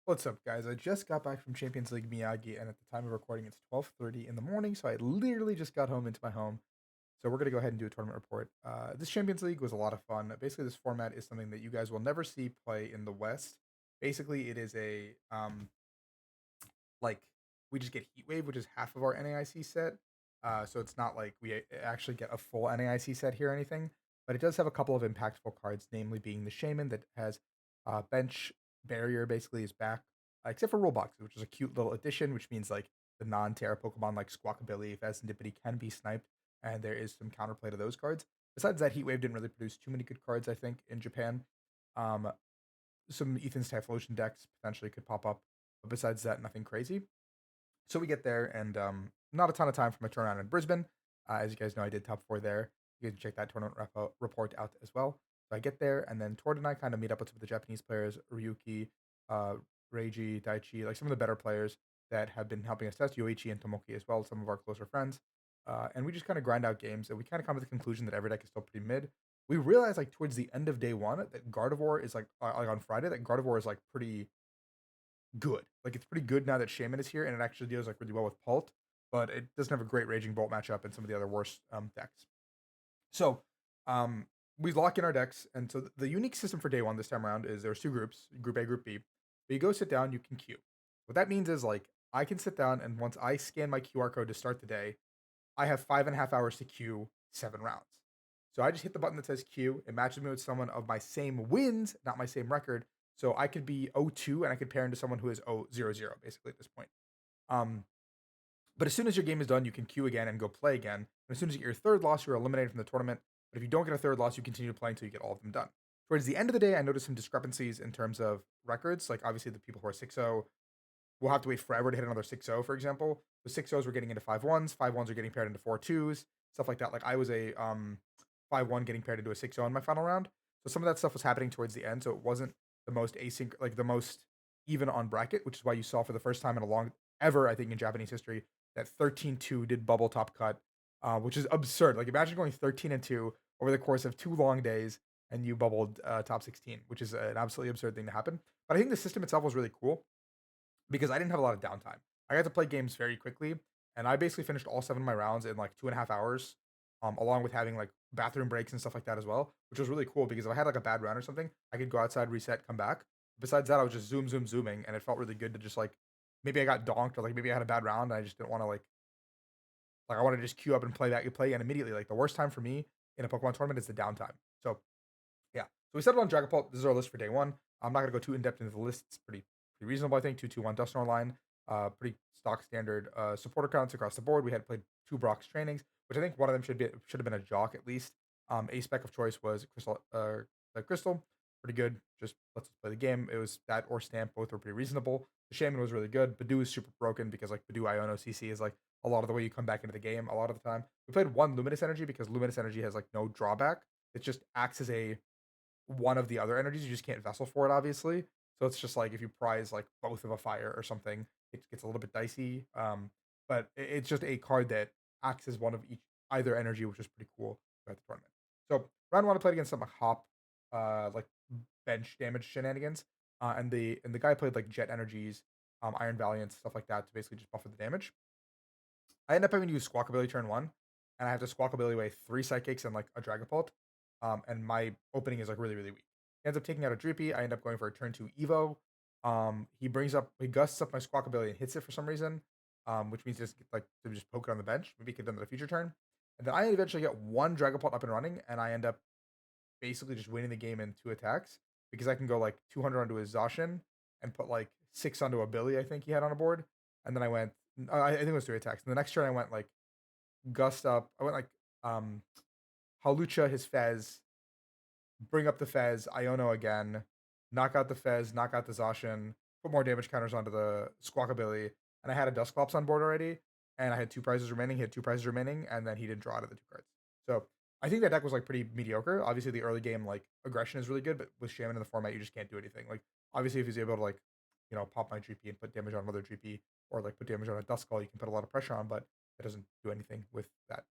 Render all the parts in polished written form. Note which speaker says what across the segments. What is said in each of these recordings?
Speaker 1: What's up, guys? I just got back from Champions League Miyagi, and at the time of recording, it's 12:30 in the morning. So I literally just got home into my home. So we're gonna go ahead and do a tournament report. This Champions League was a lot of fun. Basically, this format is something that you guys will never see play in the West. Basically, it is a like we just get Heat Wave, which is half of our NAIC set. So it's not like we actually get a full NAIC set here or anything, but it does have a couple of impactful cards, namely being the Shaman that has bench barrier basically is back, except for rule boxes, which is a cute little addition, which means like the non-Terra Pokemon like Squawkabilly, Fez, and Dippity can be sniped, and there is some counterplay to those cards. Besides that, Heat Wave didn't really produce too many good cards, I think, in Japan. Um, some Ethan's Typhlosion decks potentially could pop up, but besides that, nothing crazy. So we get there, and not a ton of time for my turnaround in Brisbane. As you guys know, I did top four there. You can check that tournament report out as well. So I get there, and then Tord and I kind of meet up with some of the Japanese players, Ryuki, uh, Reiji, Daichi, like some of the better players that have been helping us test, Yoichi and Tomoki as well, some of our closer friends. And we just kind of grind out games, and we kind of come to the conclusion that every deck is still pretty mid. We realized like towards the end of day one that Gardevoir is like on Friday that Gardevoir is like pretty good. Like it's pretty good now that Shaman is here, and it actually deals like really well with Pult, but it doesn't have a great Raging Bolt matchup and some of the other worse decks. So um, we lock in our decks, and so the unique system for day one this time around is there's two groups, Group A, Group B. But you go sit down, you can queue. What that means is like I can sit down, and once I scan my QR code to start the day, I have 5.5 hours to queue 7 rounds. So I just hit the button that says queue. It matches me with someone of my same wins, not my same record. So I could be 0-2 and I could pair into someone who is 0-0 basically at this point. Um, but as soon as your game is done, you can queue again and go play again. And as soon as you get your third loss, you're eliminated from the tournament. But if you don't get a third loss, you continue to play until you get all of them done. Towards the end of the day, I noticed some discrepancies in terms of records. Like obviously the people who are 6-0 will have to wait forever to hit another 6-0, for example. The 6-0s were getting into 5-1s, 5-1s are getting paired into 4-2s, stuff like that. Like I was a 5-1 getting paired into a 6-0 in my final round. So some of that stuff was happening towards the end. So it wasn't the most async, like the most even on bracket, which is why you saw for the first time in a long ever, I think, in Japanese history, that 13-2 did bubble top cut, which is absurd. Like imagine going 13-2 over the course of 2 long days and you bubbled top 16, which is an absolutely absurd thing to happen. But I think the system itself was really cool because I didn't have a lot of downtime. I got to play games very quickly, and I basically finished all 7 of my rounds in like 2.5 hours, along with having like bathroom breaks and stuff like that as well, which was really cool because if I had like a bad round or something, I could go outside, reset, come back. Besides that, I was just zooming, and it felt really good to just like maybe I got donked or like maybe I had a bad round and I just didn't want to like I want to just queue up and play that you play and immediately like the worst time for me in a Pokemon tournament is the downtime. So yeah. So we settled on Dragapult. This is our list for day one. I'm not gonna go too in depth into the list. It's pretty reasonable, I think. 2-2-1 Dusknoir line. Pretty stock standard supporter counts across the board. We had played two Brock's trainings, which I think one of them should have been a jock at least. A spec of choice was Crystal. Pretty good. Just let's play the game. It was that or Stamp. Both were pretty reasonable. The Shaman was really good. Badoo is super broken because like Badoo Iono CC is like a lot of the way you come back into the game a lot of the time. We played one Luminous Energy because Luminous Energy has like no drawback. It just acts as a one of the other energies. You just can't vessel for it, obviously. So it's just like if you prize like both of a fire or something, it gets a little bit dicey. But it's just a card that acts as one of each either energy, which is pretty cool throughout the tournament. So round one, I played against some hop, like bench damage shenanigans, and the guy played like jet energies, Iron Valiant stuff like that to basically just buffer the damage. I end up having to use Squawkabilly turn one, and I have to Squawkabilly away three Psychics and like a Dragapult. And my opening is like really weak. He ends up taking out a Droopy. I end up going for a turn two Evo. He gusts up my Squawkabilly and hits it for some reason, which means just like to just poke it on the bench. Maybe he could have done that a future turn. And then I eventually get one Dragapult up and running, and I end up basically just winning the game in two attacks because I can go like 200 onto his Zacian and put like six onto a Billy, I think he had on a board. And then I went, I think it was three attacks. And the next turn I went like Gust up. I went like um Halucha his Fez, bring up the Fez, Iono again, knock out the Fez, knock out the Zacian, put more damage counters onto the Squawkabilly, and I had a Dusclops on board already, and I had two prizes remaining. He had two prizes remaining, and then he didn't draw out of the two cards. So I think that deck was like pretty mediocre. Obviously, the early game like aggression is really good, but with Shaman in the format, you just can't do anything. Like obviously, if he's able to like pop my GP and put damage on another GP, or like put damage on a Duskull, you can put a lot of pressure on, but it doesn't do anything with that.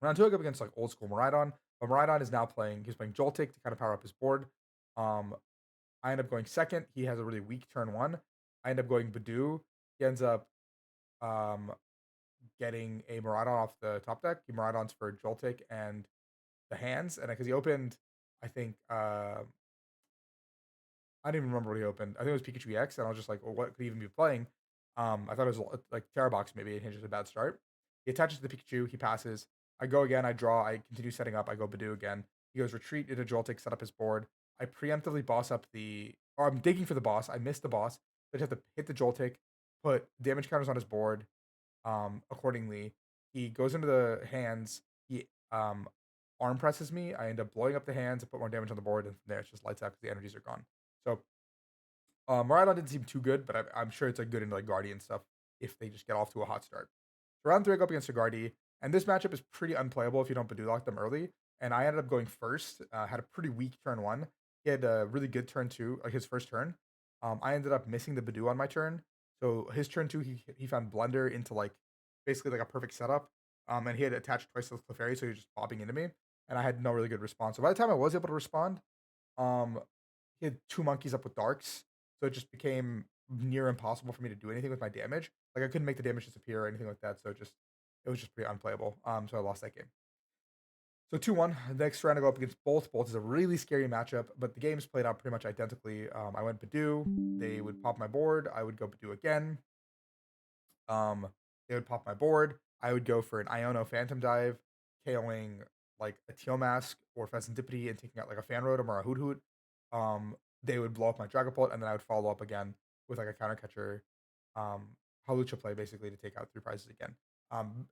Speaker 1: Round two, I go up against like old school Maridon, but Maridon is now playing. He's playing Joltik to kind of power up his board. Um, I end up going second. He has a really weak turn one. I end up going Badoo. He ends up um, getting a Miraidon off the top deck. He Miraidons for Joltik and the hands, and because he opened, I think I didn't even remember what he opened. I think it was Pikachu EX, and I was just like, well, what could he even be playing? I thought it was like Terrabox maybe, and he's just a bad start. He attaches to the Pikachu, he passes. I go again, I draw, I continue setting up, I go Badoo again. He goes retreat into Joltik, set up his board. I preemptively boss up or I'm digging for the boss. I miss the boss. I just have to hit the Joltik, put damage counters on his board. Accordingly, he goes into the hands. He arm presses me. I end up blowing up the hands, I put more damage on the board, and from there it's just lights out because the energies are gone. So Miraidon didn't seem too good, but I'm sure it's like good into like Guardian stuff if they just get off to a hot start. So round three, I go up against Sigardi, and this matchup is pretty unplayable if you don't Badoo lock them early. And I ended up going first. Had a pretty weak turn one. He had a really good turn two, like his first turn. I ended up missing the Badoo on my turn. So his turn two, he found Blender into like basically like a perfect setup. And he had attached twice to the Clefairy, so he was just popping into me, and I had no really good response. So by the time I was able to respond, um, he had two monkeys up with darks, so it just became near impossible for me to do anything with my damage. Like I couldn't make the damage disappear or anything like that. So it was just pretty unplayable. So I lost that game. So 2-1. Next round I go up against Bolt. Bolt is a really scary matchup, but the games played out pretty much identically. I went Badoo. They would pop my board. I would go Badoo again. Um, they would pop my board. I would go for an Iono Phantom Dive, KOing like a Teal Mask or Pheasantipity and taking out like a Fan Rotom or a Hoot Hoot. They would blow up my Dragapult, and then I would follow up again with like a counter catcher, um, Halucha play basically to take out three prizes again.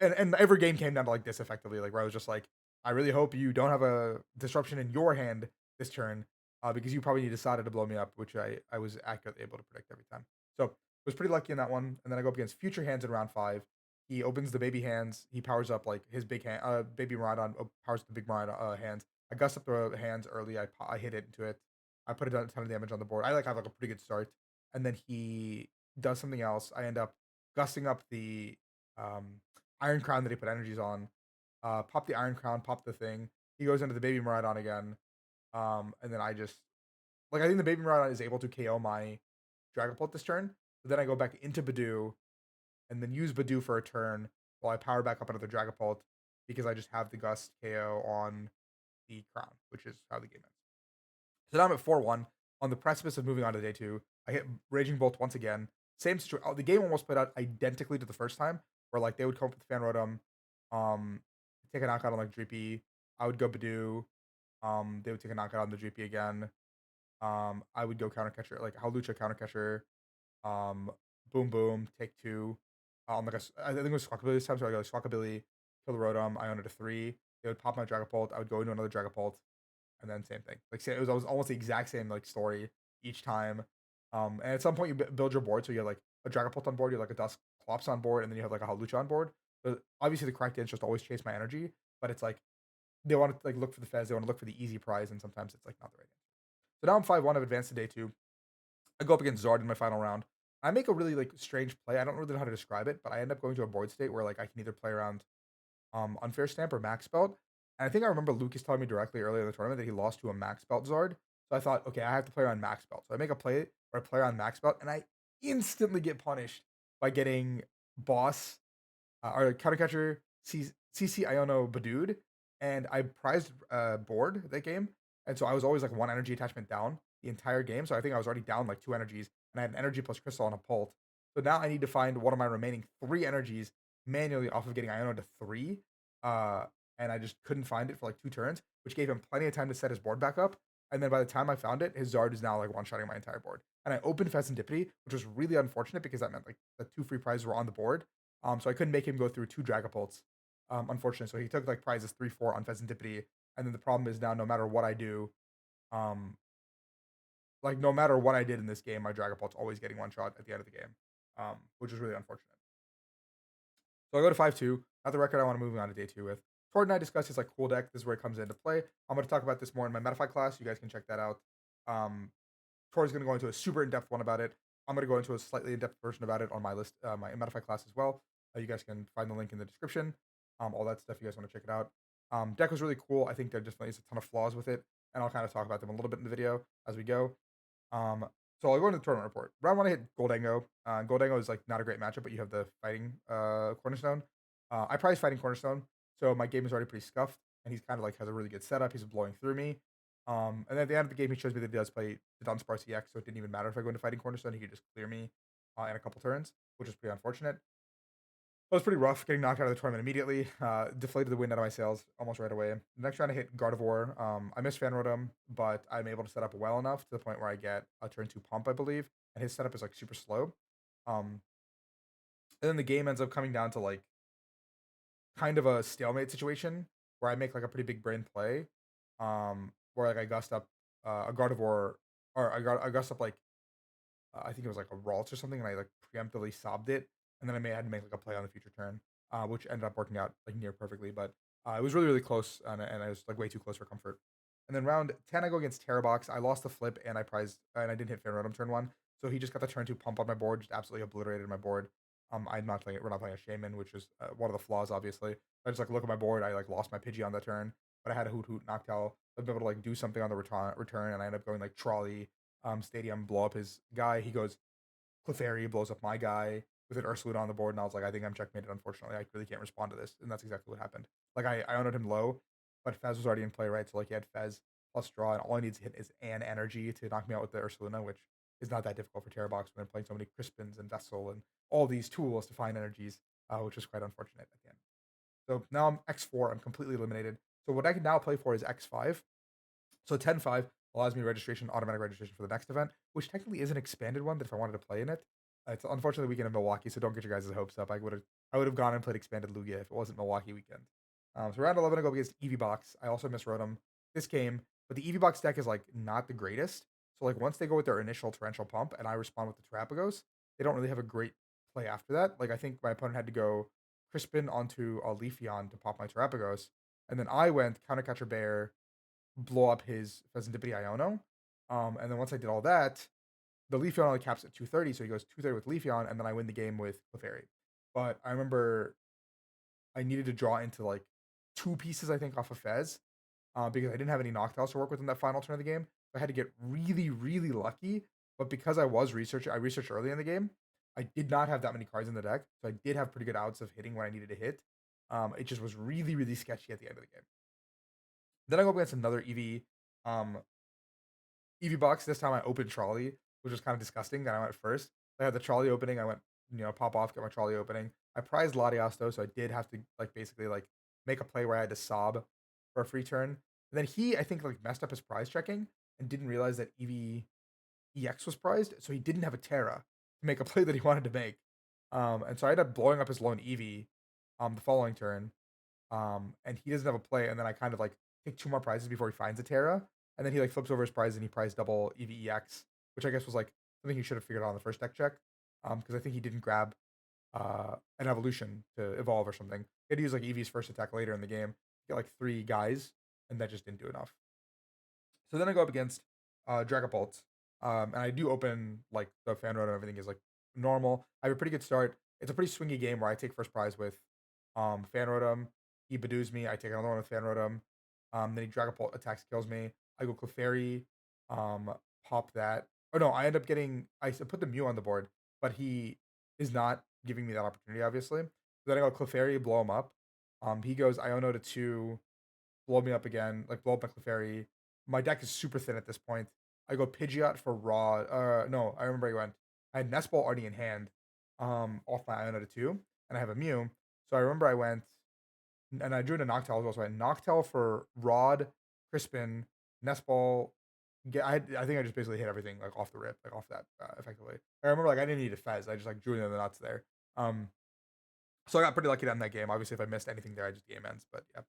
Speaker 1: And every game came down to like this effectively, like where I was just like, I really hope you don't have a disruption in your hand this turn, because you probably decided to blow me up, which I was accurately able to predict every time. So was pretty lucky in that one. And then I go up against Future Hands in round five. He opens the baby hands. He powers up like his big hand, baby Miraidon powers the big Miraidon hands. I gust up the hands early. I hit it into it. I put a ton of damage on the board. I like have like a pretty good start, and then he does something else. I end up gusting up the um, Iron Crown that he put energies on. Pop the Iron Crown, pop the thing. He goes into the baby Miraidon again, and then I just like I think the baby Miraidon is able to KO my Dragapult this turn. But then I go back into Badoo and then use Badoo for a turn while I power back up another Dragapult because I just have the Gust KO on the Crown, which is how the game ends. So now I'm at 4-1 on the precipice of moving on to day two. I hit Raging Bolt once again. Same situation. The game almost played out identically to the first time, where like they would come up with Fan Rotom, um, take a knockout on like Dreepy. I would go Badoo. They would take a knockout on the Dreepy again. I would go counter catcher, like Hawlucha counter catcher. Um, Boom Boom, take two. Like I think it was Squawkabilly this time, so I go like Squawkabilly, kill the Rotom. I own it a three. They would pop my Dragapult. I would go into another Dragapult, and then same thing. Like it was almost the exact same like story each time. And at some point you build your board, so you have like a Dragapult on board, you have like a Dusclops on board, and then you have like a Hawlucha on board. But obviously the correct answer is to always chase my energy, but it's like they want to like look for the Fez, they want to look for the easy prize, and sometimes it's like not the right answer. So now I'm 5-1. I've advanced to day two. I go up against Zard in my final round. I make a really like strange play. I don't really know how to describe it, but I end up going to a board state where like I can either play around Unfair Stamp or Max Belt. And I think I remember Lucas telling me directly earlier in the tournament that he lost to a Max Belt Zard. So I thought, okay, I have to play around Max Belt. So I make a play where I play around Max Belt, and I instantly get punished by getting Boss or Counter Catcher CC Iono Badooed, and I prized board that game, and so I was always like one energy attachment down the entire game. So I think I was already down like two energies, and I had an energy plus crystal on a Pult. So now I need to find one of my remaining three energies manually off of getting Iono to three, uh, and I just couldn't find it for like two turns, which gave him plenty of time to set his board back up. And then by the time I found it, his Zard is now like one shotting my entire board. And I opened Pheasantipity, which was really unfortunate because that meant like the two free prizes were on the board. So I couldn't make him go through two Dragapults, unfortunately. So he took like prizes 3-4 on Pheasantipity, and then the problem is now no matter what I do, um, like no matter what I did in this game, my Dragapult's always getting one shot at the end of the game, which is really unfortunate. So I go to 5-2. Not the record I want to move on to day two with. Cord and I discussed his like cool deck. This is where it comes into play. I'm going to talk about this more in my Metafy class. You guys can check that out. Tori's going to go into a super in-depth one about it. I'm going to go into a slightly in-depth version about it on my list, my Metafy class as well. You guys can find the link in the description. All that stuff. You guys want to check it out. Deck was really cool. I think there definitely is a ton of flaws with it, and I'll kind of talk about them a little bit in the video as we go. Um, so I'll go into the tournament report. Round one, I hit Goldango. Goldango is like not a great matchup, but you have the fighting Cornerstone. I prize fighting Cornerstone, so my game is already pretty scuffed, and he's kind of like has a really good setup. He's blowing through me. And then at the end of the game, he shows me that he does play the Dunsparce EX, so it didn't even matter if I go into fighting Cornerstone. He could just clear me in a couple turns, which is pretty unfortunate. It was pretty rough getting knocked out of the tournament immediately. Deflated the wind out of my sails almost right away. The next round I hit Gardevoir. I missed Fan Rotom, but I'm able to set up well enough to the point where I get a turn two pump, I believe. And his setup is like super slow. Um, and then the game ends up coming down to like kind of a stalemate situation where I make like a pretty big brain play. Where like I gust up a Gardevoir or I gust up like I think it was like a Ralts or something, and I like preemptively sobbed it, and then I had to make like a play on the future turn, which ended up working out like near perfectly. But it was really really close, and I was like way too close for comfort. And then round 10, I go against Terrabox. I lost the flip, and I didn't hit Fan turn one, so he just got the turn two pump on my board, just absolutely obliterated my board. I'm not playing it. We're not playing a Shaman, which is one of the flaws, obviously. I just like look at my board. I like lost my Pidgey on that turn, but I had a Hoot Hoot Noctowl. I've been able to like do something on the return, and I end up going like Trolley, Stadium, blow up his guy. He goes Clefairy, blows up my guy with an Ursaluna on the board, and I was like, I think I'm checkmated. Unfortunately, I really can't respond to this, and that's exactly what happened. Like I owned him low, but Fez was already in play, right? So like he had Fez plus draw, and all I need to hit is an energy to knock me out with the Ursaluna, which is not that difficult for Terrabox when they're playing so many Crispins and Vessel and all these tools to find energies, which is quite unfortunate at the end. So now I'm X4. I'm completely eliminated. So what I can now play for is X5. So 10-5 allows me registration, automatic registration for the next event, which technically is an expanded one that if I wanted to play in it. It's unfortunately weekend in Milwaukee, so don't get your guys' hopes up. I would have gone and played expanded Lugia if it wasn't Milwaukee weekend. So round 11, I go against Eevee Box. I also miswrote them this game, but the Eevee Box deck is like not the greatest. So like once they go with their initial torrential pump and I respond with the Terapagos, they don't really have a great play after that. Like I think my opponent had to go Crispin onto a Leafeon to pop my Terapagos, and then I went Countercatcher Bear, blow up his Pheasantipity Iono. And then once I did all that, the Leafeon only caps at 230, so he goes 230 with Leafeon, and then I win the game with Clefairy. But I remember I needed to draw into like two pieces, I think, off of Fez, because I didn't have any Noctowls to work with in that final turn of the game. So I had to get really, really lucky. But because I researched early in the game. I did not have that many cards in the deck, so I did have pretty good outs of hitting when I needed to hit. It just was really, really sketchy at the end of the game. Then I go up against another um, EV box. This time I opened trolley, which was kind of disgusting. Then I went first. I had the trolley opening. I went, pop off, get my trolley opening. I prized Latias though, so I did have to like basically like make a play where I had to sob for a free turn. And then he, I think, like messed up his prize checking and didn't realize that EX was prized, so he didn't have a Terra to make a play that he wanted to make. And so I ended up blowing up his lone Eevee the following turn, and he doesn't have a play, and then I kind of like take two more prizes before he finds a Terra, and then he like flips over his prize and he prized double EVEX, which I guess was like something he should have figured out on the first deck check, because I think he didn't grab an evolution to evolve or something. He had to use like Eevee's first attack later in the game, get like three guys, and that just didn't do enough. So then I go up against Dragapult, and I do open like the fan road and everything is like normal. I have a pretty good start. It's a pretty swingy game where I take first prize with fan rotom. He Badoos me. I take another one with fan rotom. Then he Dragapult attacks, kills me. I go Clefairy, um, pop that. Oh no, I end up getting. Put the Mew on the board, but he is not giving me that opportunity. Obviously, so then I go Clefairy, blow him up. He goes Iono to two, blow me up again, like blow up my Clefairy. My deck is super thin at this point. I go Pidgeot for raw. No, I remember I went. I had Nest Ball already in hand, off my Iona to two, and I have a Mew. So I remember I went and I drew in a Noctowl as well. So I had Noctowl for Rod, Crispin, Nest Ball. I think I just basically hit everything like off the rip, like off that effectively. I remember like I didn't need a Fez. I just like drew in the nuts there. Um, so I got pretty lucky to end that game. Obviously, if I missed anything there, I just game ends. But yeah.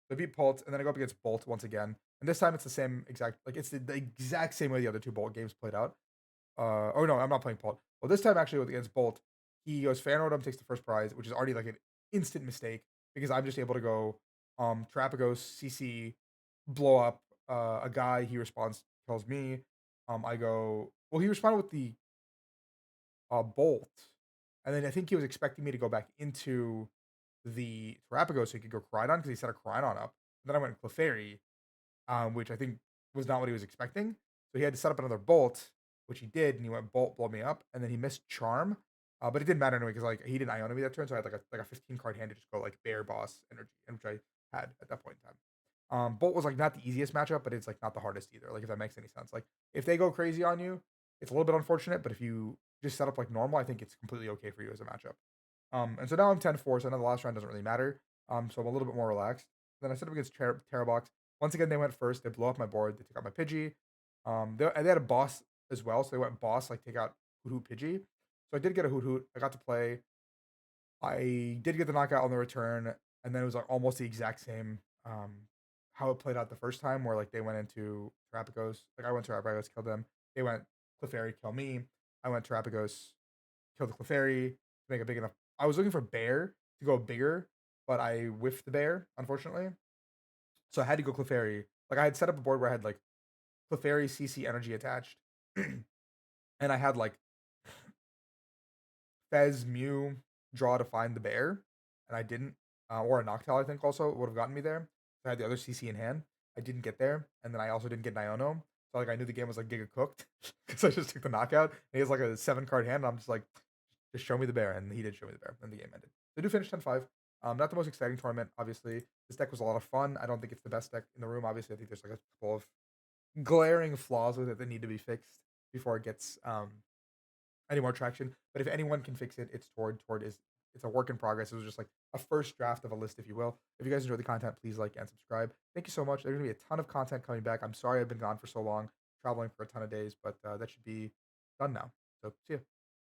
Speaker 1: So I beat Bolt, and then I go up against Bolt once again. And this time it's the same exact, like it's the exact same way the other two Bolt games played out. Oh no, I'm not playing Bolt. Well, this time actually with against Bolt, he goes Fan Rotom takes the first prize, which is already like an instant mistake because I'm just able to go Terapagos, CC, blow up a guy. He responds, tells me. I go, well, he responded with the Bolt, and then I think he was expecting me to go back into the Terapagos so he could go Crydon because he set a Crydon up. And then I went Clefairy, which I think was not what he was expecting. So he had to set up another Bolt. which he did, and he went Bolt, blow me up, and then he missed Charm, but it didn't matter anyway because like he didn't Iona me that turn, so I had like a 15 card hand to just go like Bear Boss energy, and which I had at that point in time. Bolt was like not the easiest matchup, but it's like not the hardest either. Like if that makes any sense. Like if they go crazy on you, it's a little bit unfortunate, but if you just set up like normal, I think it's completely okay for you as a matchup. And so now I'm 10-4, so I know the last round doesn't really matter. So I'm a little bit more relaxed. Then I set up against Terrabox. Once again, they went first. They blew up my board. They took out my Pidgey. They had a boss as well, so they went boss, like take out Hoot Hoot Pidgey. So I did get a Hoot Hoot. I got to play. I did get the knockout on the return, and then it was like almost the exact same how it played out the first time, where like they went into Terrapagos. Like I went to Terrapagos, killed them. They went Clefairy, kill me. I went Terrapagos, killed the Clefairy to make it big enough. I was looking for bear to go bigger, but I whiffed the bear, unfortunately. So I had to go Clefairy. Like I had set up a board where I had like Clefairy CC energy attached. And I had like Fez, Mew, draw to find the bear, and I didn't. Or a Noctowl, I think also would have gotten me there. So I had the other CC in hand. I didn't get there, and then I also didn't get Niono. So like I knew the game was like giga cooked because I just took the knockout. And he has like a 7 card hand, and I'm just like, just show me the bear, and he did show me the bear, and the game ended. They do finish 10-5. Not the most exciting tournament, obviously. This deck was a lot of fun. I don't think it's the best deck in the room. Obviously, I think there's like a couple of glaring flaws with it that need to be fixed before it gets any more traction. But if anyone can fix it, it's Tord. Tord is it's a work in progress. It was just like a first draft of a list, if you will. If you guys enjoy the content, please like and subscribe. Thank you so much. There's gonna be a ton of content coming back. I'm sorry I've been gone for so long, traveling for a ton of days, but that should be done now. So see ya.